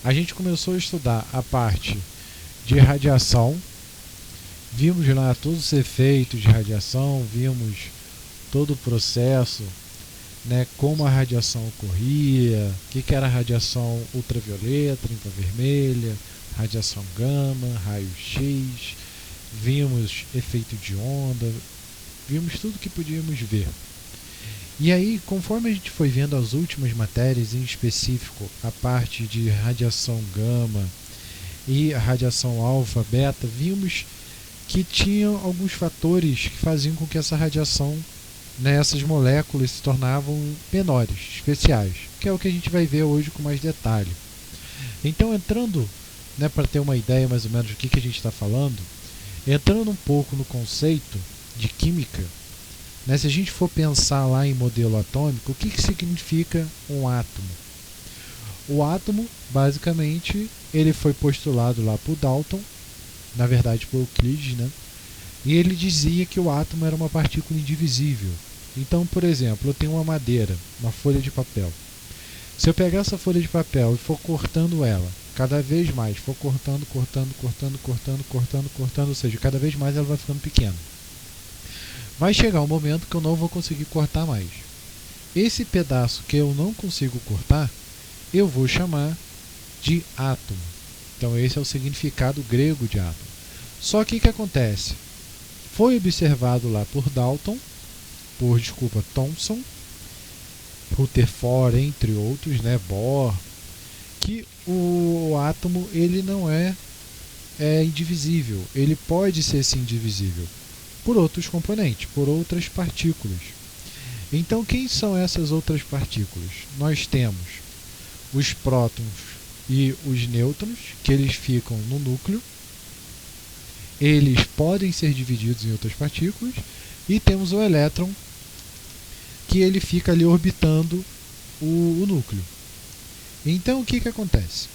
A gente começou a estudar a parte de radiação, vimos lá todos os efeitos de radiação, vimos todo o processo, né, como a radiação ocorria, o que era radiação ultravioleta, infravermelha, radiação gama, raio-x, vimos efeito de onda, vimos tudo que podíamos ver. E aí, conforme a gente foi vendo as últimas matérias, em específico a parte de radiação gama e a radiação alfa, beta, vimos que tinham alguns fatores que faziam com que essa radiação, né, essas moléculas se tornavam menores, especiais, que é o que a gente vai ver hoje com mais detalhe. Então, entrando, né, para ter uma ideia mais ou menos do que a gente está falando, entrando um pouco no conceito de química, né, se a gente for pensar lá em modelo atômico, o que significa um átomo? O átomo, basicamente, ele foi postulado lá por Dalton, na verdade por Euclides, né? E ele dizia que o átomo era uma partícula indivisível. Então, por exemplo, eu tenho uma madeira, uma folha de papel. Se eu pegar essa folha de papel e for cortando ela, cada vez mais, for cortando, ou seja, cada vez mais ela vai ficando pequena. Vai chegar um momento que eu não vou conseguir cortar mais. Esse pedaço que eu não consigo cortar, eu vou chamar de átomo. Então esse é o significado grego de átomo. Só que o que acontece? Foi observado lá por Dalton, Thomson, Rutherford, entre outros, né, Bohr, que o átomo ele não é indivisível. Ele pode ser sim divisível por outros componentes, por outras partículas. Então, quem são essas outras partículas? Nós temos os prótons e os nêutrons, que eles ficam no núcleo. Eles podem ser divididos em outras partículas. E temos o elétron, que ele fica ali orbitando o núcleo. Então, o que acontece?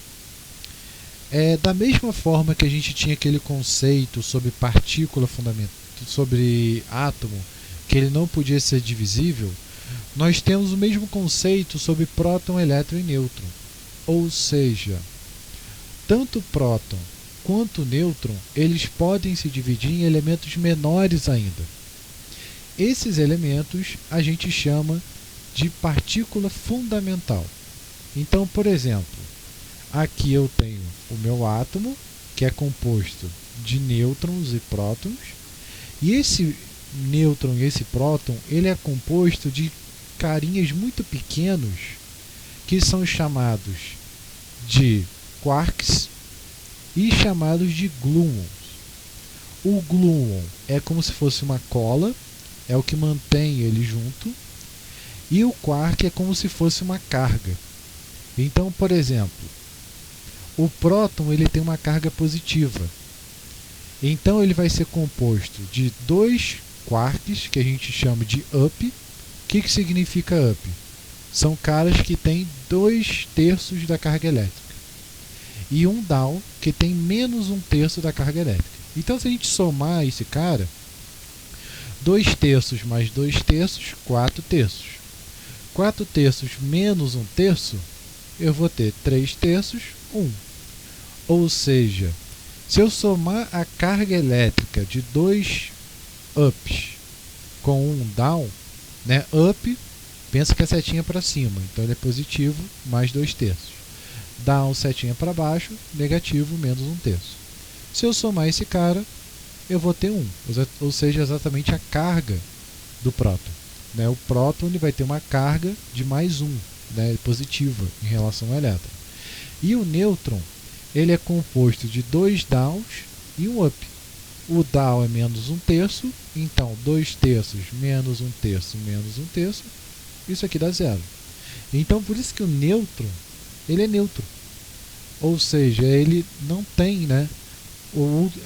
Da mesma forma que a gente tinha aquele conceito sobre partícula fundamental, sobre átomo, que ele não podia ser divisível, nós temos o mesmo conceito sobre próton, elétron e nêutron. Ou seja, tanto próton quanto nêutron, eles podem se dividir em elementos menores ainda. Esses elementos a gente chama de partícula fundamental. Então, por exemplo, aqui eu tenho o meu átomo, que é composto de nêutrons e prótons, e esse nêutron e esse próton, ele é composto de carinhas muito pequenos, que são chamados de quarks e chamados de gluons. O gluon é como se fosse uma cola, é o que mantém ele junto, e o quark é como se fosse uma carga. Então, por exemplo, o próton ele tem uma carga positiva. Então ele vai ser composto de dois quarks, que a gente chama de up. O que significa up? São caras que têm 2/3 da carga elétrica. E um down, que tem menos 1/3 da carga elétrica. Então, se a gente somar esse cara, 2/3 mais 2/3, 4/3. 4/3 menos 1/3, eu vou ter 3/3, 1. Ou seja, se eu somar a carga elétrica de 2 ups com um down, né, up, pensa que a setinha para cima, então ele é positivo, mais 2/3. Down, setinha para baixo, negativo, menos 1/3. Se eu somar esse cara, eu vou ter 1, ou seja, exatamente a carga do próton. Né? O próton ele vai ter uma carga de mais 1, né, positiva em relação ao elétron. E o nêutron ele é composto de 2 downs e um up. O down é menos 1/3, então 2/3 menos 1/3 menos 1/3, isso aqui dá 0. Então por isso que o nêutron ele é neutro, ou seja, ele não tem, né,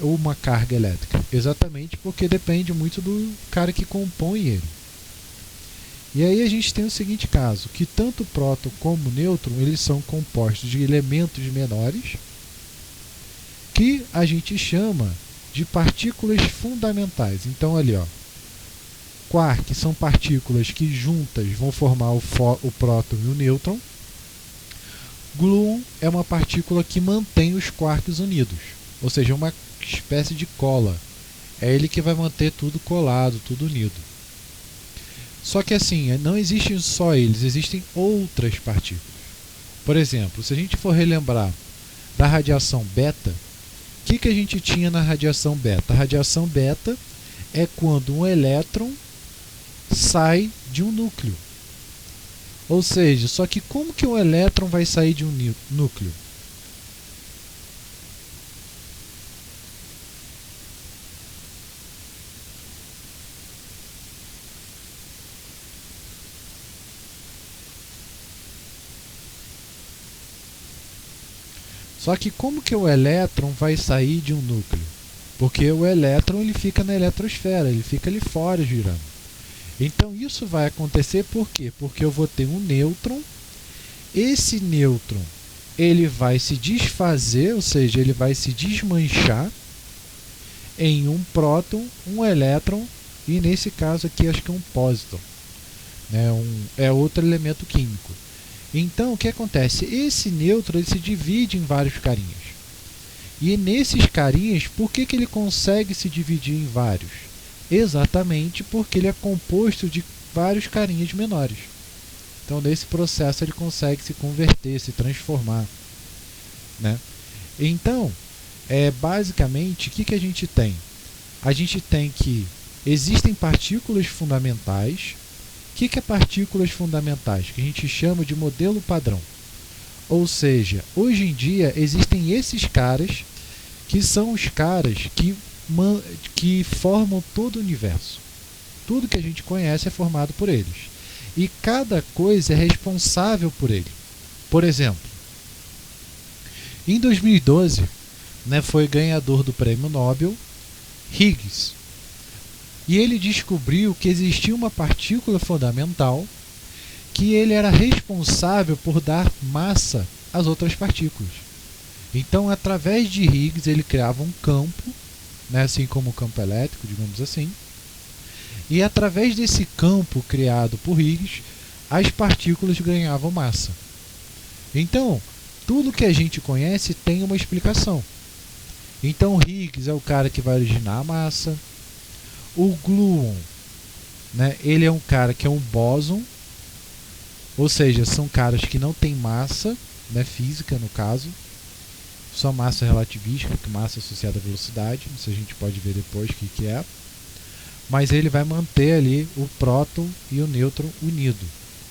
uma carga elétrica, exatamente porque depende muito do cara que compõe ele. E aí a gente tem o seguinte caso, que tanto o próton como o nêutron eles são compostos de elementos menores, que a gente chama de partículas fundamentais. Então ali, ó, quark são partículas que juntas vão formar o próton e o nêutron. Gluon é uma partícula que mantém os quarks unidos, ou seja, uma espécie de cola. É ele que vai manter tudo colado, tudo unido. Só que assim, não existem só eles, existem outras partículas. Por exemplo, se a gente for relembrar da radiação beta, o que a gente tinha na radiação beta? A radiação beta é quando um elétron sai de um núcleo. Ou seja, só que como que um elétron vai sair de um núcleo? Só que como que o elétron vai sair de um núcleo? Porque o elétron ele fica na eletrosfera, ele fica ali fora girando. Então isso vai acontecer por quê? Porque eu vou ter um nêutron, esse nêutron ele vai se desfazer, ou seja, ele vai se desmanchar em um próton, um elétron e nesse caso aqui acho que é um pósitron, né? É outro elemento químico. Então o que acontece? Esse nêutron ele se divide em vários carinhas. E nesses carinhas, por que ele consegue se dividir em vários? Exatamente porque ele é composto de vários carinhas menores. Então nesse processo ele consegue se converter, se transformar, né? Então, basicamente, o que a gente tem? A gente tem que existem partículas fundamentais. O que é partículas fundamentais? Que a gente chama de modelo padrão. Ou seja, hoje em dia existem esses caras que são os caras que formam todo o universo. Tudo que a gente conhece é formado por eles. E cada coisa é responsável por ele. Por exemplo, em 2012, né, foi ganhador do Prêmio Nobel Higgs. E ele descobriu que existia uma partícula fundamental que ele era responsável por dar massa às outras partículas. Então, através de Higgs, ele criava um campo, né, assim como o campo elétrico, digamos assim. E através desse campo criado por Higgs, as partículas ganhavam massa. Então, tudo que a gente conhece tem uma explicação. Então, Higgs é o cara que vai originar a massa. O gluon, né, ele é um cara que é um bóson, ou seja, são caras que não têm massa, né, física no caso, só massa relativística, que massa associada à velocidade, isso a gente pode ver depois o que é. Mas ele vai manter ali o próton e o nêutron unido.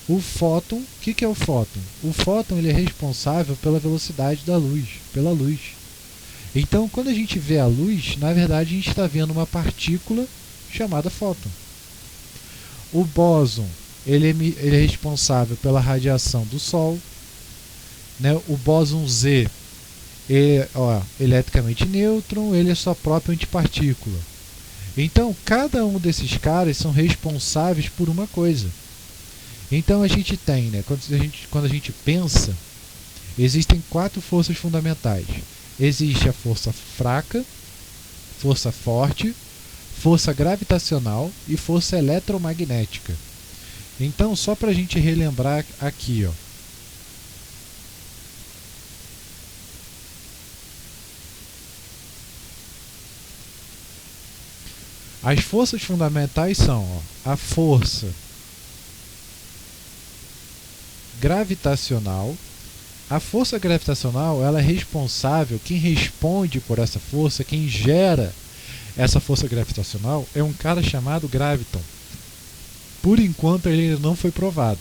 O fóton, o que é o fóton? O fóton ele é responsável pela velocidade da luz, pela luz. Então, quando a gente vê a luz, na verdade a gente está vendo uma partícula chamada fóton. O bóson ele é responsável pela radiação do Sol, né? O bóson Z eletricamente nêutron, ele é sua própria antipartícula. Então, cada um desses caras são responsáveis por uma coisa. Então, a gente tem, né, quando a gente pensa, existem 4 forças fundamentais. Existe a força fraca, força forte, força gravitacional e força eletromagnética. Então, só para a gente relembrar aqui, ó. As forças fundamentais são, ó, a força gravitacional. A força gravitacional ela é responsável, quem responde por essa força, quem gera essa força gravitacional é um cara chamado graviton. Por enquanto ele não foi provado,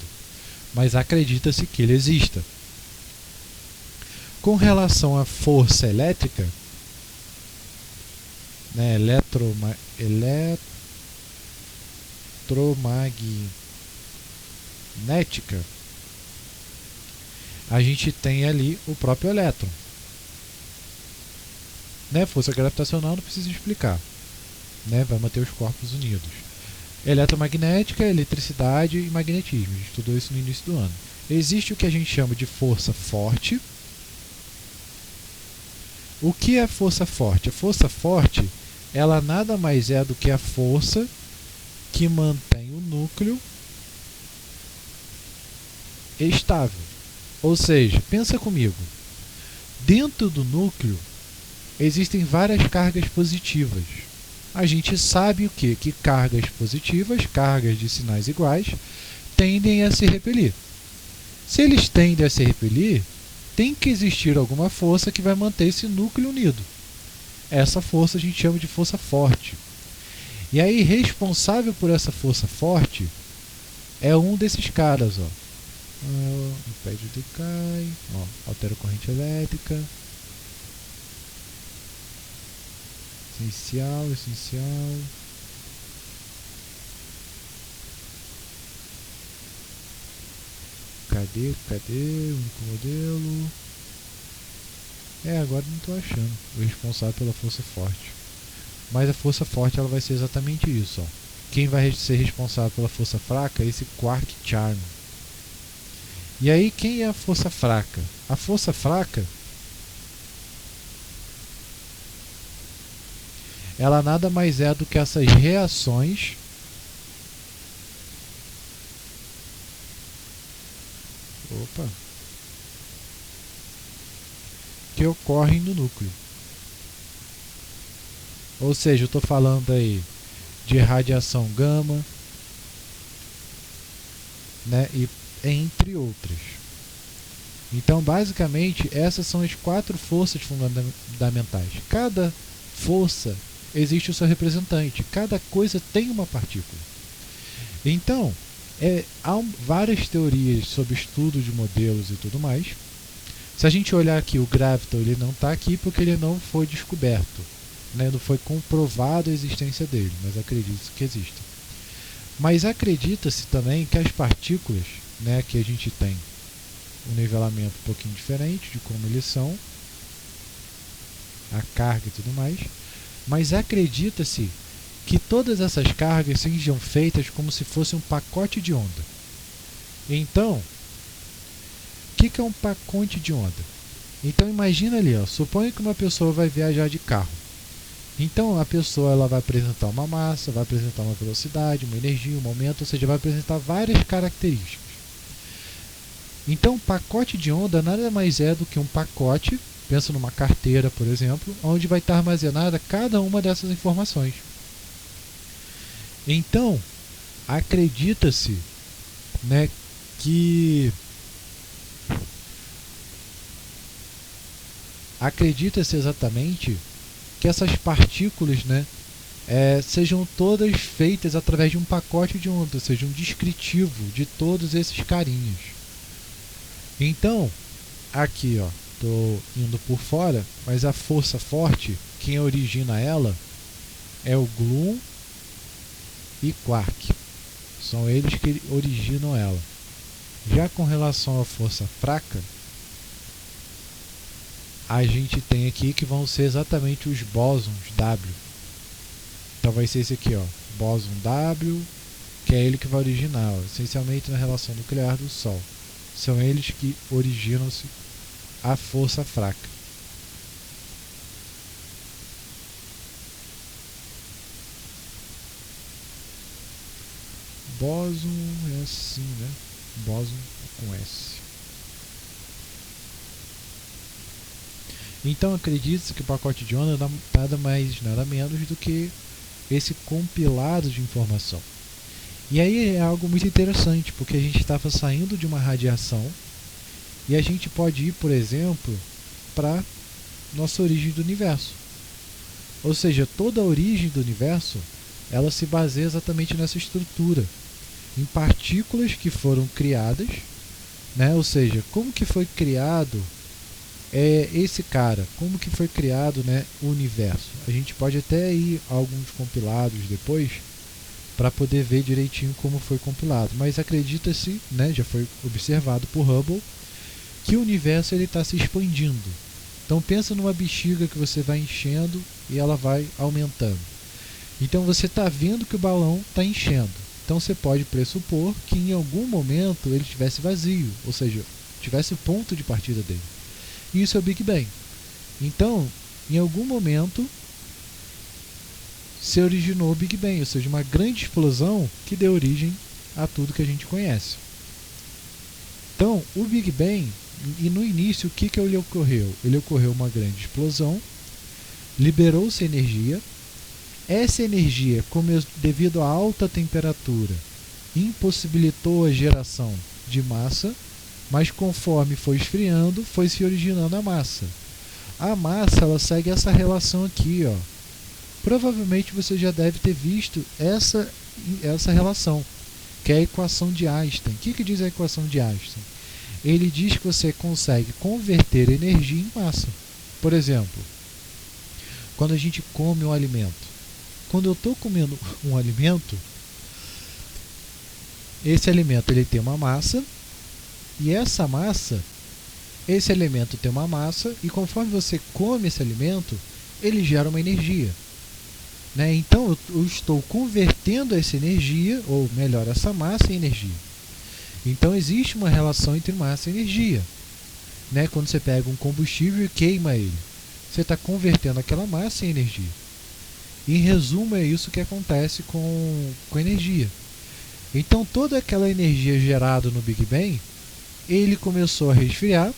mas acredita-se que ele exista. Com relação à força elétrica, né, eletromagnética, a gente tem ali o próprio elétron. Né, força gravitacional não precisa explicar, né, vai manter os corpos unidos. Eletromagnética, eletricidade e magnetismo, a gente estudou isso no início do ano. Existe o que a gente chama de força forte. O que é força forte? A força forte, ela nada mais é do que a força que mantém o núcleo estável. Ou seja, pensa comigo, dentro do núcleo existem várias cargas positivas. A gente sabe o quê? Que cargas positivas, cargas de sinais iguais, tendem a se repelir. Se eles tendem a se repelir, tem que existir alguma força que vai manter esse núcleo unido. Essa força a gente chama de força forte. E aí, responsável por essa força forte é um desses caras, ó. Impede o decay, ó, altera a corrente elétrica. Essencial. Cadê o único modelo? Agora não estou achando o responsável pela força forte. Mas a força forte ela vai ser exatamente isso, ó. Quem vai ser responsável pela força fraca é esse quark charm. E aí, quem é a força fraca? A força fraca, ela nada mais é do que essas reações que ocorrem no núcleo. Ou seja, eu estou falando aí de radiação gama, né, e entre outras. Então, basicamente, essas são as 4 forças fundamentais. Cada força existe o seu representante. Cada coisa tem uma partícula. Então, há várias teorias sobre estudo de modelos e tudo mais. Se a gente olhar aqui, o graviton ele não está aqui porque ele não foi descoberto, né? Não foi comprovado a existência dele, mas acredita-se que existe. Mas acredita-se também que as partículas, né, que a gente tem um nivelamento um pouquinho diferente de como eles são, a carga e tudo mais, mas acredita-se que todas essas cargas sejam feitas como se fosse um pacote de onda. Então, o que é um pacote de onda? Então imagina ali, ó, suponha que uma pessoa vai viajar de carro. Então a pessoa ela vai apresentar uma massa, vai apresentar uma velocidade, uma energia, um momento, ou seja, vai apresentar várias características. Então o pacote de onda nada mais é do que um pacote, pensa numa carteira, por exemplo, onde vai estar armazenada cada uma dessas informações. Então, acredita-se, né, que exatamente que essas partículas, né, sejam todas feitas através de um pacote de onda, ou seja, um descritivo de todos esses carinhas. Então, aqui, ó, estou indo por fora, mas a força forte, quem origina ela é o gluon e quark. São eles que originam ela. Já com relação à força fraca, a gente tem aqui que vão ser exatamente os bósons W. Então vai ser esse aqui, ó, bóson W, que é ele que vai originar, ó, essencialmente na relação nuclear do Sol. São eles que originam-se a força fraca. Bóson é assim, né? Bóson com S. Então acredita-se que o pacote de onda nada mais, nada menos do que esse compilado de informação. E aí é algo muito interessante, porque a gente estava saindo de uma radiação e a gente pode ir, por exemplo, para nossa origem do universo. Ou seja, toda a origem do universo ela se baseia exatamente nessa estrutura, em partículas que foram criadas, né? Ou seja, como que foi criado esse cara, como que foi criado, né, o universo. A gente pode até ir a alguns compilados depois para poder ver direitinho como foi compilado, mas acredita-se, né, já foi observado por Hubble, que o universo está se expandindo. Então pensa numa bexiga que você vai enchendo e ela vai aumentando. Então você está vendo que o balão está enchendo. Então você pode pressupor que em algum momento ele estivesse vazio, ou seja, tivesse o ponto de partida dele. Isso é o Big Bang. Então, em algum momento, se originou o Big Bang, ou seja, uma grande explosão que deu origem a tudo que a gente conhece. Então, o Big Bang E no início, o que ele ocorreu? Ele ocorreu uma grande explosão, liberou-se energia. Essa energia, devido à alta temperatura, impossibilitou a geração de massa, mas conforme foi esfriando, foi se originando a massa. A massa, ela segue essa relação aqui, ó. Provavelmente você já deve ter visto essa relação, que é a equação de Einstein. O que diz a equação de Einstein? Ele diz que você consegue converter energia em massa. Por exemplo, quando a gente come um alimento. Quando eu estou comendo um alimento, esse alimento ele tem uma massa, e esse alimento tem uma massa, e conforme você come esse alimento, ele gera uma energia. Né? Então eu estou convertendo essa energia, ou melhor, essa massa em energia. Então existe uma relação entre massa e energia. Né? Quando você pega um combustível e queima ele, você está convertendo aquela massa em energia. Em resumo, é isso que acontece com energia. Então toda aquela energia gerada no Big Bang, ele começou a resfriar,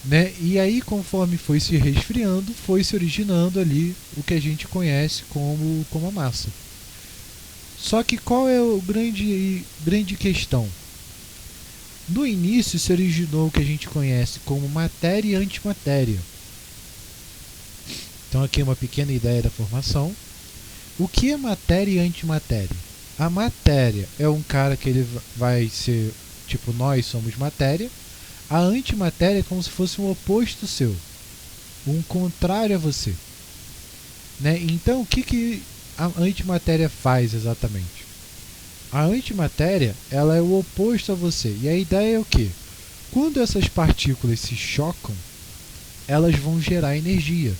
né? E aí, conforme foi se resfriando, foi se originando ali o que a gente conhece como a massa. Só que qual é a grande questão? No início se originou o que a gente conhece como matéria e antimatéria. Então aqui uma pequena ideia da formação. O que é matéria e antimatéria? A matéria é um cara que ele vai ser, tipo, nós somos matéria. A antimatéria é como se fosse um oposto seu, um contrário a você. Né? Então o que a antimatéria faz exatamente? A antimatéria, ela é o oposto a você. E a ideia é o quê? Quando essas partículas se chocam, elas vão gerar energia.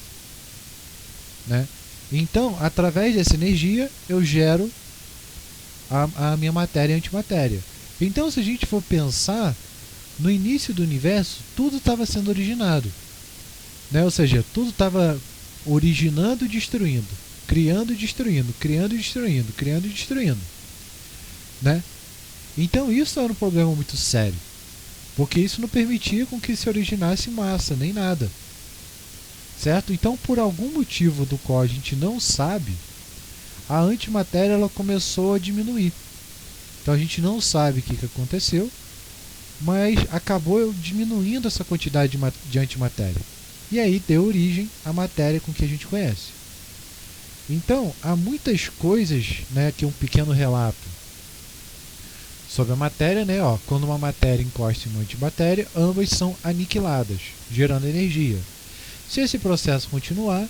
Né? Então, através dessa energia, eu gero a minha matéria e antimatéria. Então, se a gente for pensar, no início do universo, tudo estava sendo originado. Né? Ou seja, tudo estava originando e destruindo, criando e destruindo, criando e destruindo, criando e destruindo. Né? Então, isso era um problema muito sério, porque isso não permitia com que se originasse massa, nem nada. Certo? Então, por algum motivo do qual a gente não sabe, a antimatéria ela começou a diminuir. Então a gente não sabe o que aconteceu, mas acabou diminuindo essa quantidade de antimatéria. E aí deu origem à matéria com que a gente conhece. Então, há muitas coisas, né, aqui um pequeno relato sobre a matéria, né, ó, quando uma matéria encosta em uma antimatéria, ambas são aniquiladas, gerando energia. Se esse processo continuar,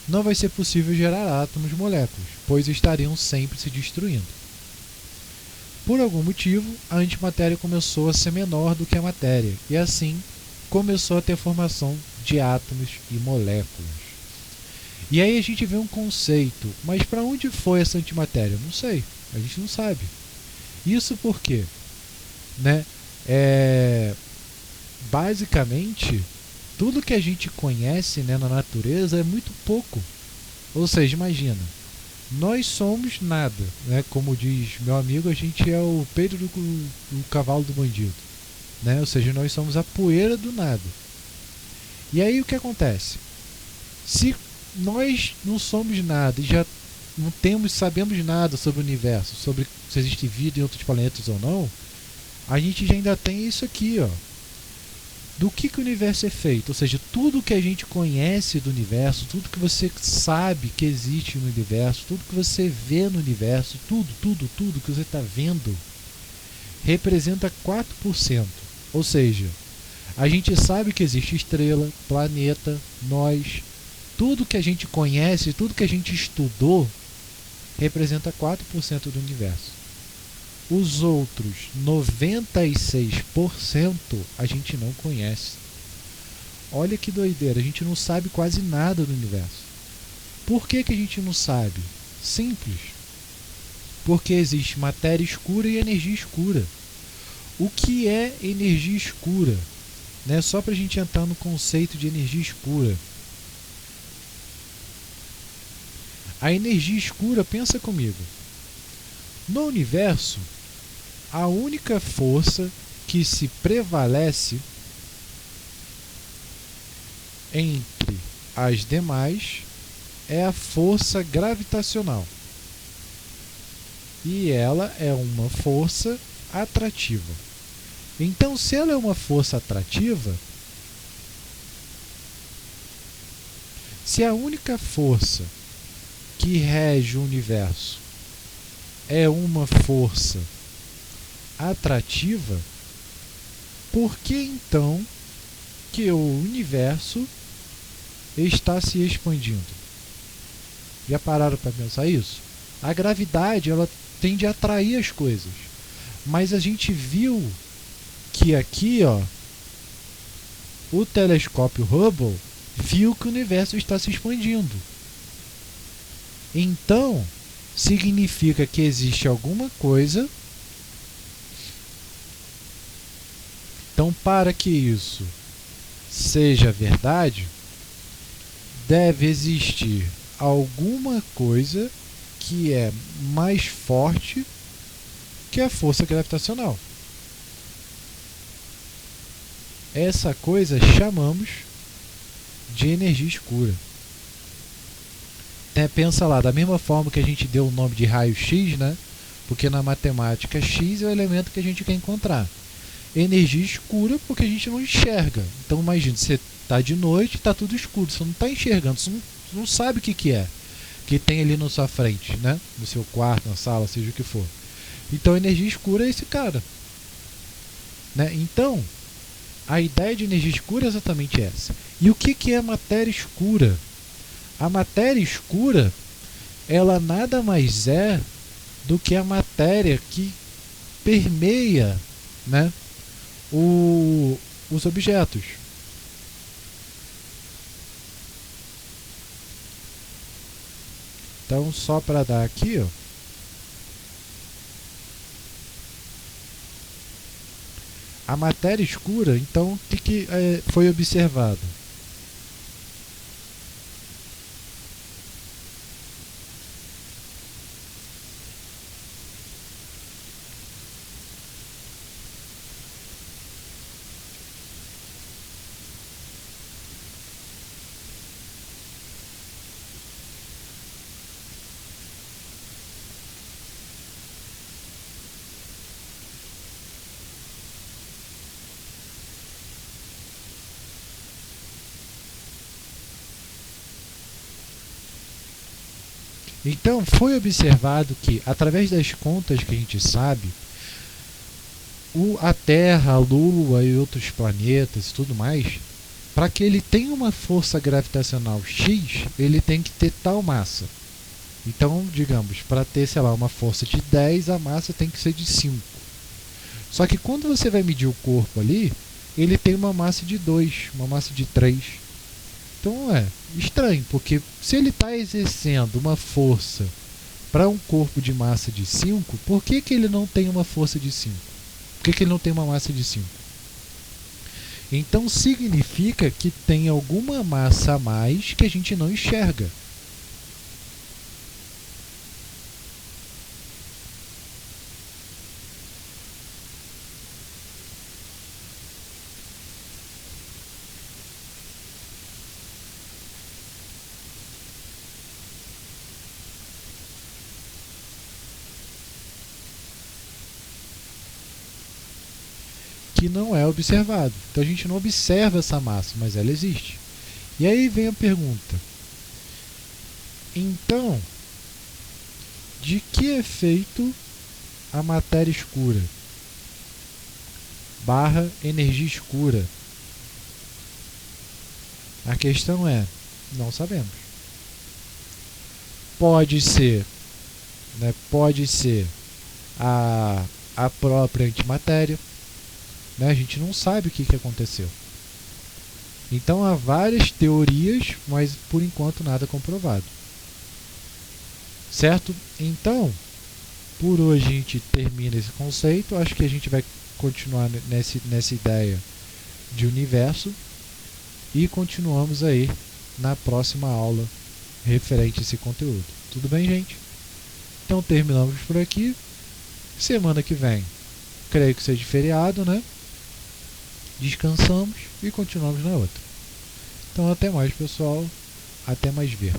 não vai ser possível gerar átomos e moléculas, pois estariam sempre se destruindo. Por algum motivo, a antimatéria começou a ser menor do que a matéria, e assim começou a ter formação de átomos e moléculas. E aí a gente vê um conceito, mas para onde foi essa antimatéria? Não sei, a gente não sabe. Isso por quê? Né? Basicamente, tudo que a gente conhece, né, na natureza é muito pouco. Ou seja, imagina, nós somos nada, né? Como diz meu amigo, a gente é o Pedro do cavalo do bandido, né? Ou seja, nós somos a poeira do nada. E aí o que acontece? Se nós não somos nada e já não sabemos nada sobre o universo, sobre se existe vida em outros planetas ou não, a gente já ainda tem isso aqui, ó. Do que o universo é feito, ou seja, tudo que a gente conhece do universo, tudo que você sabe que existe no universo, tudo que você vê no universo, tudo que você está vendo, representa 4%. Ou seja, a gente sabe que existe estrela, planeta, nós, tudo que a gente conhece, tudo que a gente estudou, representa 4% do universo. Os outros 96% a gente não conhece. Olha que doideira, a gente não sabe quase nada do universo. Por que a gente não sabe? Simples. Porque existe matéria escura e energia escura. O que é energia escura? Né? Só para a gente entrar no conceito de energia escura. A energia escura, pensa comigo. No universo, a única força que se prevalece entre as demais é a força gravitacional. E ela é uma força atrativa. Então, se ela é uma força atrativa, se a única força que rege o universo é uma força atrativa, por que então que o universo está se expandindo? Já pararam para pensar isso? A gravidade, ela tende a atrair as coisas. Mas a gente viu que aqui, ó, o telescópio Hubble viu que o universo está se expandindo. Então, significa que existe alguma coisa. Então, para que isso seja verdade, deve existir alguma coisa que é mais forte que a força gravitacional. Essa coisa chamamos de energia escura. Pensa lá, da mesma forma que a gente deu o nome de raio-x, né? Porque na matemática X é o elemento que a gente quer encontrar. Energia escura porque a gente não enxerga. Então imagina, você está de noite e está tudo escuro, você não está enxergando, você não sabe o que é que tem ali na sua frente, né? No seu quarto, na sala, seja o que for. Então energia escura é esse cara, né? Então a ideia de energia escura é exatamente essa. E o que é matéria escura? A matéria escura, ela nada mais é do que a matéria que permeia, né, os objetos. Então, só para dar aqui, ó, a matéria escura, então, o que foi observado? Então, foi observado que, através das contas que a gente sabe, a Terra, a Lua e outros planetas e tudo mais, para que ele tenha uma força gravitacional X, ele tem que ter tal massa. Então, digamos, para ter, sei lá, uma força de 10, a massa tem que ser de 5. Só que quando você vai medir o corpo ali, ele tem uma massa de 2, uma massa de 3. Então é estranho, porque se ele está exercendo uma força para um corpo de massa de 5, por que ele não tem uma força de 5? Por que ele não tem uma massa de 5? Então significa que tem alguma massa a mais que a gente não enxerga. Que não é observado. Então a gente não observa essa massa, mas ela existe. E aí vem a pergunta: então, de que é feito a matéria escura barra energia escura? A questão é, não sabemos. Pode ser, né, pode ser a própria antimatéria, né? A gente não sabe o que aconteceu. Então há várias teorias, mas por enquanto nada comprovado. Certo? Então, por hoje a gente termina esse conceito. Acho que a gente vai continuar nessa ideia de universo e continuamos aí na próxima aula referente a esse conteúdo. Tudo bem, gente? Então terminamos por aqui. Semana que vem, creio que seja feriado, né? descansamos e continuamos na outra. Então até mais, pessoal, até mais ver.